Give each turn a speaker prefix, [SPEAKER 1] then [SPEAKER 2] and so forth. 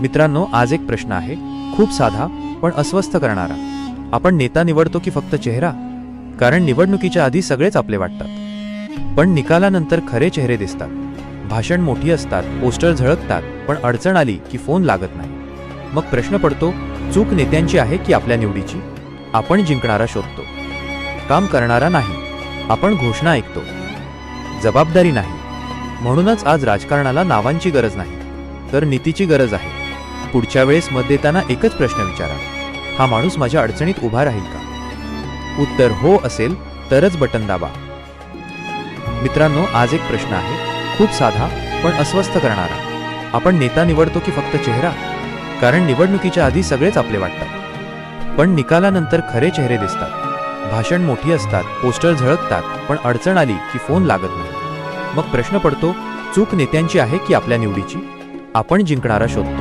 [SPEAKER 1] मित्रांनो, आज एक प्रश्न आहे, खूप साधा पण अस्वस्थ करणारा. आपण नेता निवडतो की फक्त चेहरा? कारण निवडणुकीच्या आधी सगळेच आपले वाटतात, पण निकालानंतर खरे चेहरे दिसतात. भाषण मोठी असतात, पोस्टर झळकतात, पण अडचण आली की फोन लागत नाही. मग प्रश्न पडतो, चूक नेत्यांची आहे की आपल्या निवडीची? आपण जिंकणारा शोधतो, काम करणारा नाही. आपण घोषणा ऐकतो, जबाबदारी नाही. म्हणूनच आज राजकारणाला नावांची गरज नाही, तर नीतीची गरज आहे. पुढच्या वेळेस मत देताना एकच प्रश्न विचारा, हा माणूस माझ्या अडचणीत उभा राहील का? उत्तर हो असेल तरच बटन दाबा. मित्रांनो, आज एक प्रश्न आहे, खूप साधा पण अस्वस्थ करणारा. आपण नेता निवडतो की फक्त चेहरा? कारण निवडणुकीच्या आधी सगळेच आपले वाटतात, पण निकालानंतर खरे चेहरे दिसतात. भाषण मोठी असतात, पोस्टर झळकतात, पण अडचण आली की फोन लागत नाही. मग प्रश्न पडतो, चूक नेत्यांची आहे की आपल्या निवडीची? आपण जिंकणारा शोधतो.